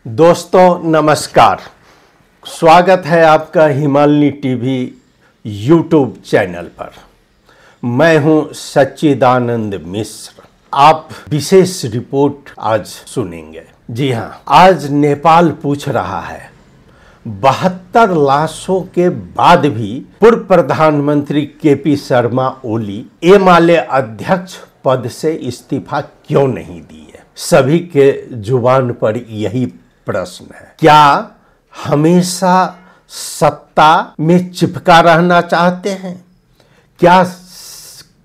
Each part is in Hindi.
दोस्तों नमस्कार, स्वागत है आपका हिमालनी टीवी यूट्यूब चैनल पर। मैं हूं सच्चिदानंद मिश्र। आप विशेष रिपोर्ट आज सुनेंगे। जी हां, आज नेपाल पूछ रहा है 72 लाशों के बाद भी पूर्व प्रधानमंत्री केपी शर्मा ओली एमाले अध्यक्ष पद से इस्तीफा क्यों नहीं दिए। सभी के जुबान पर यही प्रश्न है। क्या हमेशा सत्ता में चिपका रहना चाहते हैं? क्या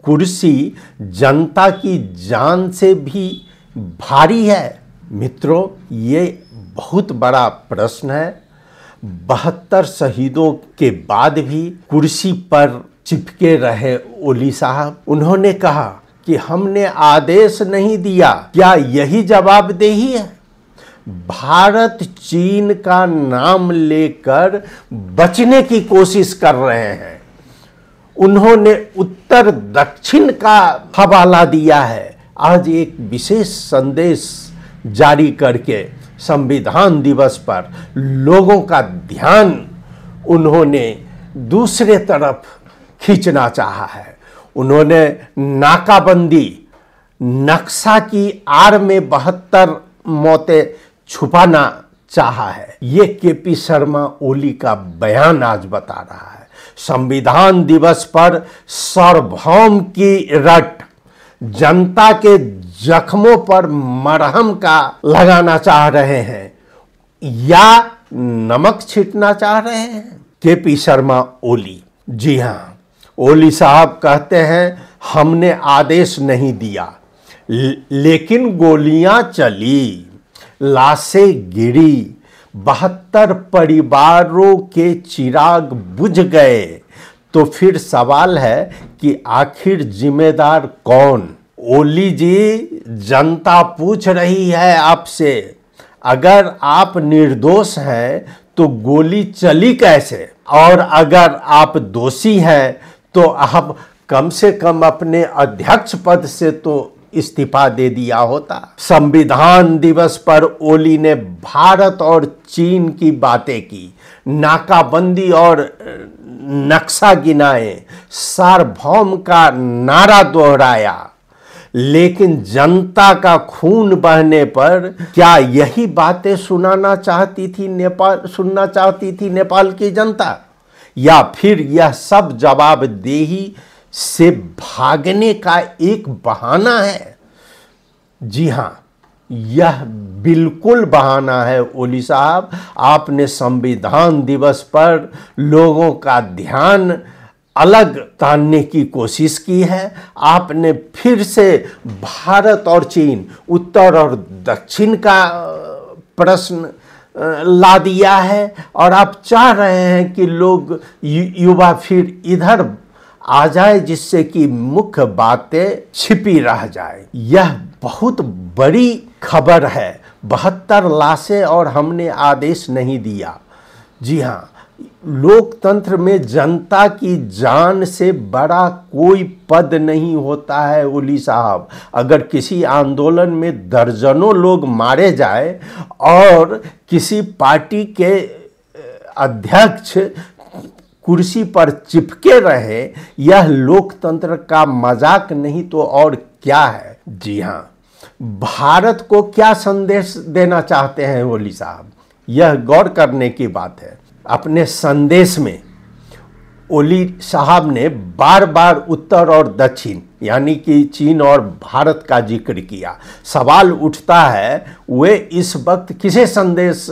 कुर्सी जनता की जान से भी भारी है? मित्रों, ये बहुत बड़ा प्रश्न है। 72 शहीदों के बाद भी कुर्सी पर चिपके रहे ओली साहब। उन्होंने कहा कि हमने आदेश नहीं दिया। क्या यही जवाबदेही है? भारत चीन का नाम लेकर बचने की कोशिश कर रहे हैं। उन्होंने उत्तर दक्षिण का हवाला दिया है। आज एक विशेष संदेश जारी करके संविधान दिवस पर लोगों का ध्यान उन्होंने दूसरे तरफ खींचना चाहा है। उन्होंने नाकाबंदी, नक्शा की आड़ में 72 मौतें छुपाना चाहा है। ये केपी शर्मा ओली का बयान आज बता रहा है। संविधान दिवस पर सार्वभौम की रट, जनता के जख्मों पर मरहम का लगाना चाह रहे हैं या नमक छिटना चाह रहे हैं। केपी शर्मा ओली, जी हाँ, ओली साहब कहते हैं हमने आदेश नहीं दिया, लेकिन गोलियां चली, लाशें गिरी, 72 परिवारों के चिराग बुझ गए। तो फिर सवाल है कि आखिर जिम्मेदार कौन? ओली जी, जनता पूछ रही है आपसे, अगर आप निर्दोष हैं तो गोली चली कैसे? और अगर आप दोषी हैं तो आप कम से कम अपने अध्यक्ष पद से तो इस्तीफा दे दिया होता। संविधान दिवस पर ओली ने भारत और चीन की बातें की, नाकाबंदी और नक्शा गिनाए, सार्वभौम का नारा दोहराया, लेकिन जनता का खून बहने पर क्या यही बातें सुनना चाहती थी नेपाल की जनता? या फिर यह सब जवाबदेही से भागने का एक बहाना है? जी हां, यह बिल्कुल बहाना है। ओली साहब, आपने संविधान दिवस पर लोगों का ध्यान अलग तानने की कोशिश की है। आपने फिर से भारत और चीन, उत्तर और दक्षिण का प्रश्न ला दिया है और आप चाह रहे हैं कि लोग युवा फिर इधर आ जाए, जिससे कि मुख्य बातें छिपी रह जाए। यह बहुत बड़ी खबर है। 72 लाशें और हमने आदेश नहीं दिया। जी हाँ, लोकतंत्र में जनता की जान से बड़ा कोई पद नहीं होता है। ओली साहब, अगर किसी आंदोलन में दर्जनों लोग मारे जाए और किसी पार्टी के अध्यक्ष कुर्सी पर चिपके रहे, यह लोकतंत्र का मजाक नहीं तो और क्या है। जी हाँ, भारत को क्या संदेश देना चाहते हैं ओली साहब, यह गौर करने की बात है। अपने संदेश में ओली साहब ने बार बार उत्तर और दक्षिण यानी कि चीन और भारत का जिक्र किया। सवाल उठता है, वे इस वक्त किसे संदेश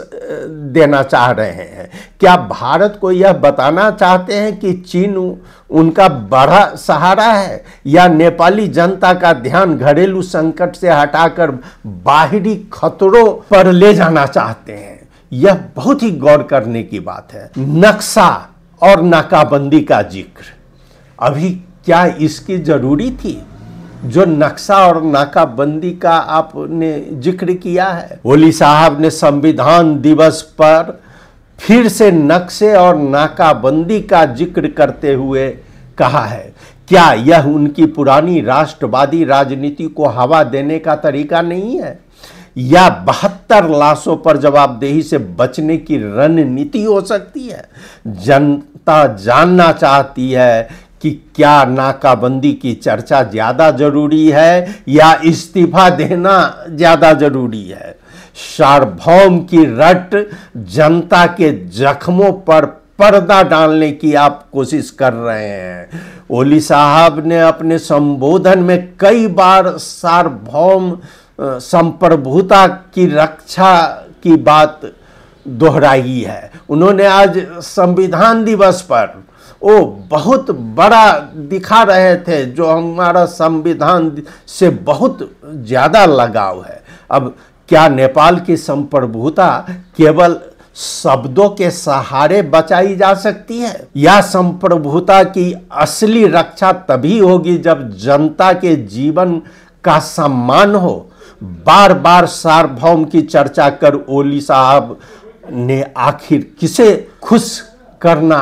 देना चाह रहे हैं? क्या भारत को यह बताना चाहते हैं कि चीन उनका बड़ा सहारा है, या नेपाली जनता का ध्यान घरेलू संकट से हटाकर बाहरी खतरों पर ले जाना चाहते हैं? यह बहुत ही गौर करने की बात है। नक्शा और नाकाबंदी का जिक्र, अभी क्या इसकी जरूरी थी? जो नक्शा और नाकाबंदी का आपने जिक्र किया है। ओली साहब ने संविधान दिवस पर फिर से नक्शे और नाकाबंदी का जिक्र करते हुए कहा है। क्या यह उनकी पुरानी राष्ट्रवादी राजनीति को हवा देने का तरीका नहीं है? या 72 लाशों पर जवाबदेही से बचने की रणनीति हो सकती है? जनता जानना चाहती है कि क्या नाकाबंदी की चर्चा ज्यादा जरूरी है या इस्तीफा देना ज्यादा जरूरी है? सार्वभौम की रट जनता के जख्मों पर पर्दा डालने की आप कोशिश कर रहे हैं। ओली साहब ने अपने संबोधन में कई बार सार्वभौम संप्रभुता की रक्षा की बात दोहराई है। उन्होंने आज संविधान दिवस पर वो बहुत बड़ा दिखा रहे थे, जो हमारा संविधान से बहुत ज़्यादा लगाव है। अब क्या नेपाल की संप्रभुता केवल शब्दों के सहारे बचाई जा सकती है, या संप्रभुता की असली रक्षा तभी होगी जब जनता के जीवन का सम्मान हो? बार बार सार्वभौम की चर्चा कर ओली साहब ने आखिर किसे खुश करना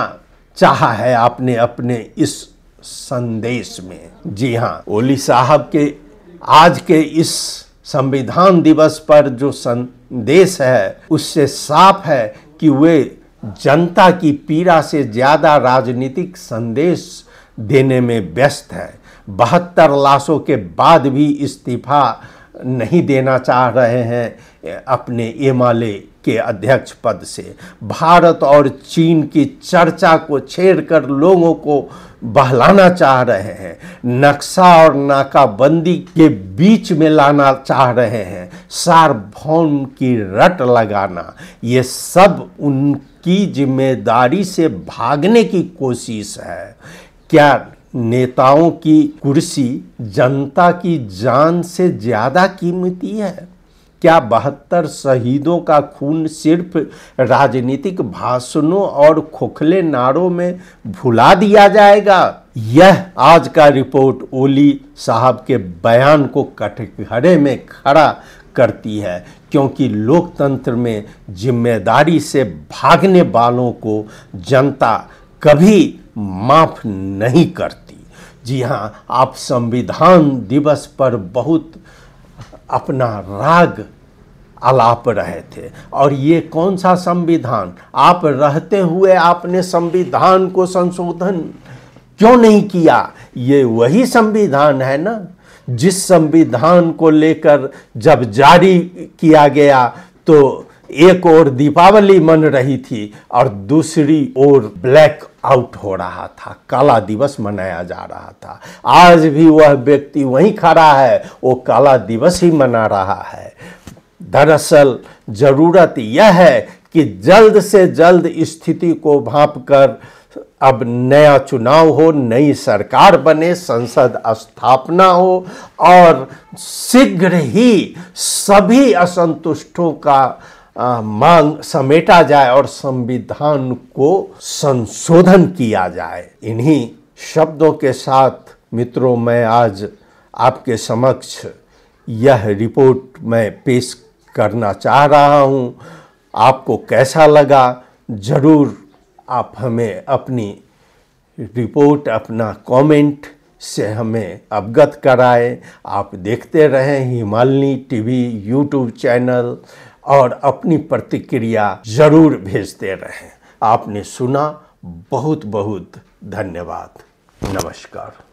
चाहा है आपने अपने इस संदेश में? जी हाँ, ओली साहब के आज के इस संविधान दिवस पर जो संदेश है उससे साफ है कि वे जनता की पीड़ा से ज्यादा राजनीतिक संदेश देने में व्यस्त है। 72 लाशों के बाद भी इस्तीफा नहीं देना चाह रहे हैं अपने एमाले के अध्यक्ष पद से। भारत और चीन की चर्चा को छेड़कर लोगों को बहलाना चाह रहे हैं। नक्शा और नाकाबंदी के बीच में लाना चाह रहे हैं। सार्वभौम की रट लगाना, ये सब उनकी जिम्मेदारी से भागने की कोशिश है। क्या नेताओं की कुर्सी जनता की जान से ज्यादा कीमती है? क्या 72 शहीदों का खून सिर्फ राजनीतिक भाषणों और खोखले नारों में भुला दिया जाएगा? यह आज का रिपोर्ट ओली साहब के बयान को कटघरे में खड़ा करती है, क्योंकि लोकतंत्र में जिम्मेदारी से भागने वालों को जनता कभी माफ नहीं करती। जी हाँ, आप संविधान दिवस पर बहुत अपना राग आलाप रहे थे, और ये कौन सा संविधान? आप रहते हुए आपने संविधान को संशोधन क्यों नहीं किया? ये वही संविधान है ना जिस संविधान को लेकर जब जारी किया गया तो एक ओर दीपावली मन रही थी और दूसरी ओर ब्लैक आउट हो रहा था, काला दिवस मनाया जा रहा था। आज भी वह व्यक्ति वहीं खड़ा है, वो काला दिवस ही मना रहा है। दरअसल जरूरत यह है कि जल्द से जल्द स्थिति को भांपकर अब नया चुनाव हो, नई सरकार बने, संसद स्थापना हो और शीघ्र ही सभी असंतुष्टों का मांग समेटा जाए और संविधान को संशोधन किया जाए। इन्हीं शब्दों के साथ मित्रों, मैं आज आपके समक्ष यह रिपोर्ट मैं पेश करना चाह रहा हूँ। आपको कैसा लगा ज़रूर आप हमें अपनी रिपोर्ट, अपना कमेंट से हमें अवगत कराएं। आप देखते रहें हिमालनी टीवी यूट्यूब चैनल और अपनी प्रतिक्रिया ज़रूर भेजते रहें। आपने सुना, बहुत बहुत धन्यवाद। नमस्कार।